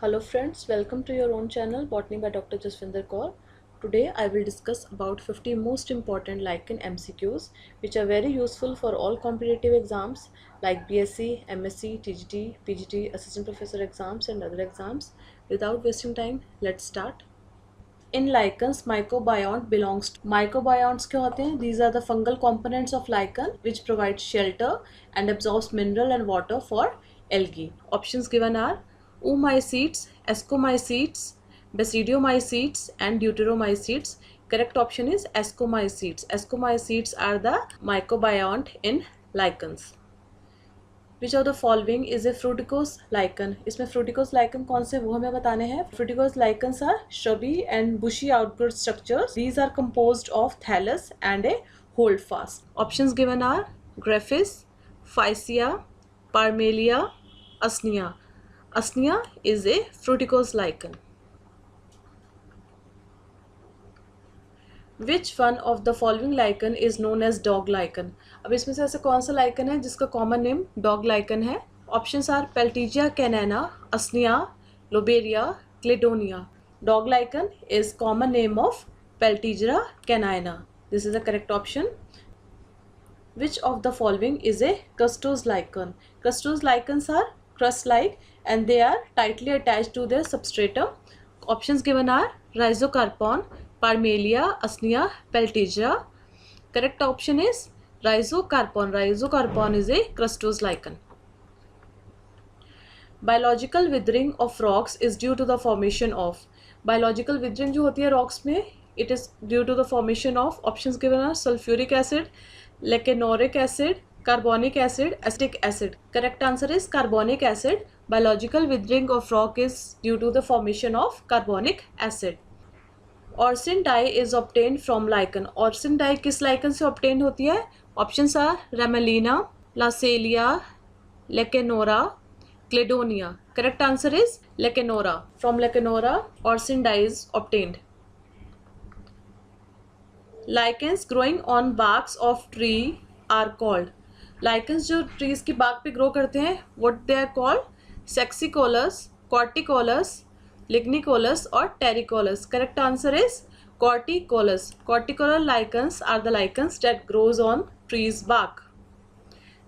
Hello friends, welcome to your own channel Botany by Dr. Jaswinder Kaur. Today I will discuss about 50 most important lichen MCQs which are very useful for all competitive exams like BSc, MSc, TGT, PGT, Assistant Professor exams and other exams. Without wasting time, let's start. In lichens, mycobiont belongs to mycobionts क्या होते हैं? These are the fungal components of lichen which provide shelter and absorbs mineral and water for algae. Options given are oomycetes, ascomycetes, basidiomycetes and deuteromycetes. Correct option is ascomycetes. Ascomycetes are the mycobiont in lichens. Which of the following is a fruticose lichen. इसमें fruticose lichen कौन से वो हमें बताने हैं. Fruticose lichens are shrubby and bushy outgrowth structures. These are composed of thallus and a holdfast. Options given are Graphis, Physia, Parmelia, Usnea. Usnea is a fruticose lichen. Which one of the following lichen is known as dog lichen? अब इसमें से ऐसा कौन सा lichen है जिसका common name dog lichen है. Options are Peltigera canina, Usnea, Lobaria, Cladonia. Dog lichen is common name of Peltigera canina. This is the correct option. Which of the following is a crustose lichen? Crustose lichens are crust-like and they are tightly attached to their substratum. Options given are Rhizocarpon, Parmelia, Usnea, Peltigera. Correct option is Rhizocarpon. Rhizocarpon is a crustose lichen. Biological withering of rocks is due to the formation of. Biological withering जो होती है rocks में, it is due to the formation of. Options given are sulfuric acid, lecanoric acid, carbonic acid, acetic acid. Correct answer is carbonic acid. Biological withering of rock is due to the formation of carbonic acid. Orsin dye is obtained from lichen. Orsin dye किस lichen से obtained होती है? Options are Ramalina, Lacellia, Lecanora, Cladonia. Correct answer is Lecanora. From Lecanora, Orsin dye is obtained. Lichens growing on barks of tree are called. Lichens जो trees की bark पे grow करते हैं, what they are called? Saxicolous, Corticolous, Lignicolous और Terricolous. Correct answer is Corticolous. Corticolous lichens are the lichens that grows on trees bark.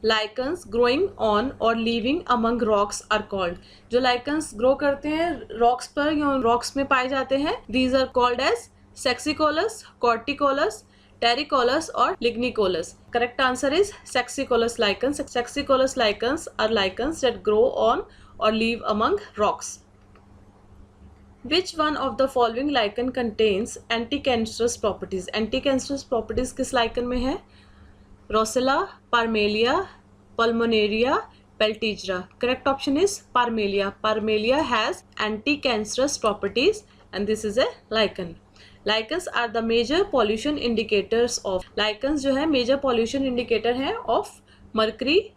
Lichens growing on or living among rocks are called. जो lichens grow करते हैं rocks पर या rocks में पाए जाते हैं, these are called as Saxicolous, Corticolous, Terricolous और Lignicolous. Correct answer is Saxicolous lichens. Saxicolous lichens are lichens that grow on or live among rocks. Which one of the following lichen contains anticancerous properties? Anticancerous properties किस lichen में है? Rossella, Parmelia, Pulmonaria, Peltigera. Correct option is Parmelia. Parmelia has anti-cancerous properties and this is a lichen. Lichens are the major pollution indicators of. Lichens जो है major pollution indicator है of mercury,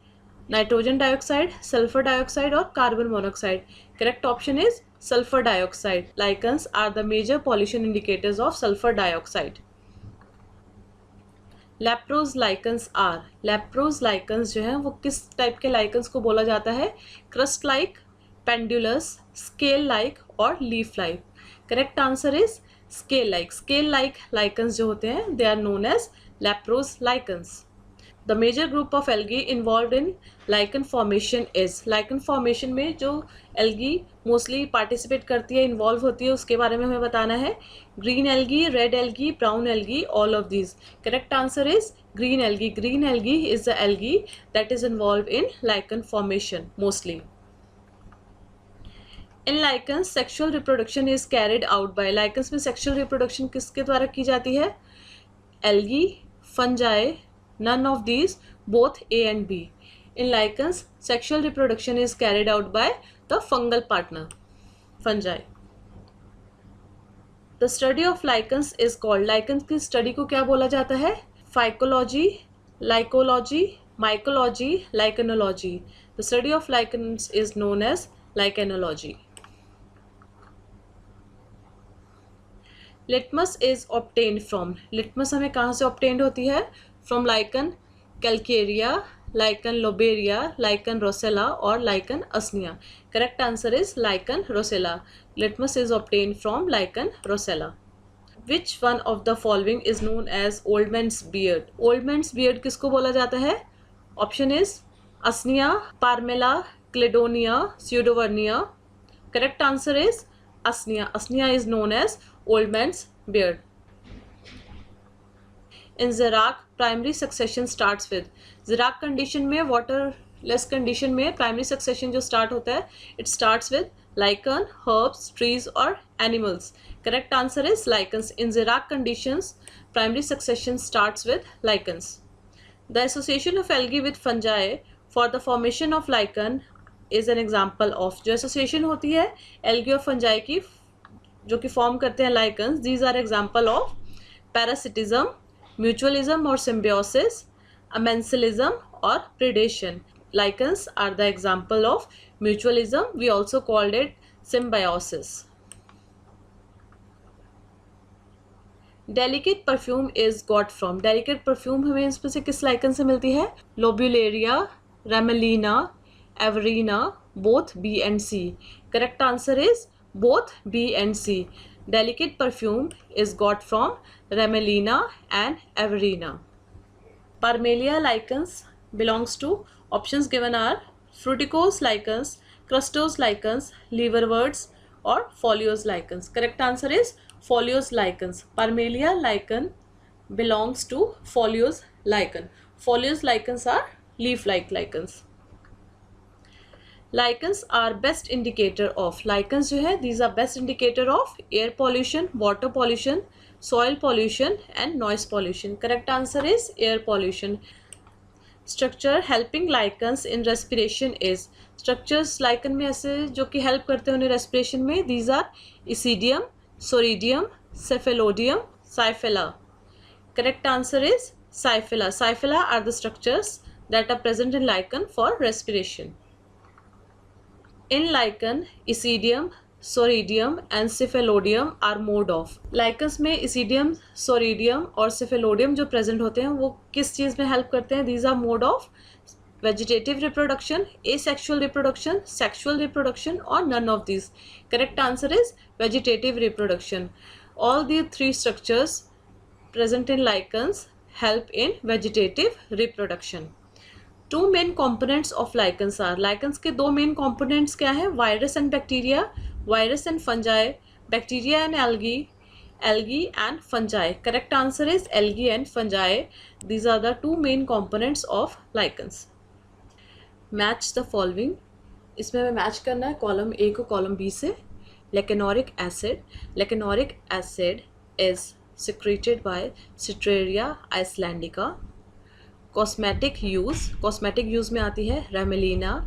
nitrogen dioxide, sulfur dioxide और carbon monoxide. Correct option is sulfur dioxide. Lichens are the major pollution indicators of sulfur dioxide. Leprose lichens are. Leprose lichens जो है वो किस type के lichens को बोला जाता है? Crust like, pendulous, scale like और leaf like. Correct answer is scale like. Scale like lichens जो होते हैं they are known as leprose lichens. The major group of algae involve in lichen formation is. Lichen formation में जो algae mostly participate करती है, involve होती है, उसके बारे में हमें बताना है. Green algae, red algae, brown algae, all of these. Correct answer is green algae. Green algae is the algae that is involve in lichen formation mostly. In lichens sexual reproduction is carried out by. Lichens में sexual reproduction किसके द्वारा की जाती है? Algae, fungi, none of these, both A and B. In lichens, sexual reproduction is carried out by the fungal partner, fungi. The study of lichens is called. Lichens की study को क्या बोला जाता है? Phycology, Lycology, Mycology, Lichenology. The study of lichens is known as Lichenology. Litmus is obtained from. Litmus हमें कहाँ से obtained होती है? From lichen Calcarea, lichen lobelia, lichen rosella, or lichen usnea? Correct answer is lichen rosella. Litmus is obtained from lichen rosella. Which one of the following is known as old man's beard? Old man's beard किसको बोला जाता है? Option is Usnea, Parmela, Cladonia, Pseudovernia. Correct answer is Usnea. Usnea is known as old man's beard. In Xerac, primary succession starts with. Xerac condition में waterless condition में primary succession जो start होता है, it starts with lichen, herbs, trees or animals. Correct answer is lichens. In Xerac conditions, primary succession starts with lichens. The association of algae with fungi for the formation of lichen is an example of. जो association होती है algae और fungi की जो कि form करते हैं lichens, these are example of parasitism, mutualism or symbiosis, amensalism or predation. Lichens are the example of mutualism. We also called it symbiosis. Delicate perfume is got from. Delicate perfume हमें इसमें से किस lichen से मिलती है? Lobularia, Ramalina, Averina, both B and C. Correct answer is both B and C. Delicate perfume is got from Ramalina and Averina. Parmelia lichens belongs to. Options given are fruticose lichens, crustose lichens, liverworts or foliose lichens. Correct answer is foliose lichens. Parmelia lichen belongs to foliose lichen. Foliose lichens are leaf-like lichens. Lichens are best indicator of. Lichens जो है these are best indicator of air pollution, water pollution, soil pollution and noise pollution. Correct answer is air pollution. Structure helping lichens in respiration is. Structures lichen में ऐसे जो कि help करते हैं उन्हें respiration में, these are Isidium, Soridium, Cephalodium, Scyphella. Correct answer is Scyphella. Scyphella are the structures that are present in lichen for respiration. In lichen, Isidium, Soridium and Cephalodium are mode of. Lichens में Isidium, Soridium और Cephalodium जो present होते हैं वो किस चीज़ में help करते हैं? These are mode of vegetative reproduction, asexual reproduction, sexual reproduction or none of these. Correct answer is vegetative reproduction. All the three structures present in lichens help in vegetative reproduction. Two main components of lichens are. Lichens के दो main components क्या है? Virus and bacteria, virus and fungi, bacteria and algae, algae and fungi. Correct answer is algae and fungi. These are the two main components of lichens. Match the following. इसमें हमें match करना है column A को column B से. Lecannoric acid. Lecannoric acid is secreted by Citreria icelandica. Cosmetic use में आती है Ramalina,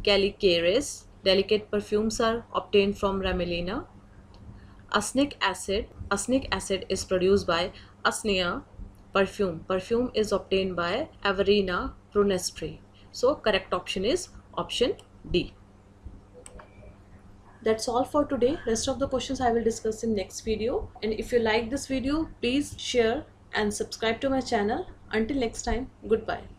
Calicaris. Delicate perfumes are obtained from Ramalina. Usnic acid is produced by Usnea. Perfume is obtained by Averina prunestri. So correct option is option D. That's all for today. Rest of the questions I will discuss in next video. And if you like this video, please share and subscribe to my channel. Until next time, goodbye.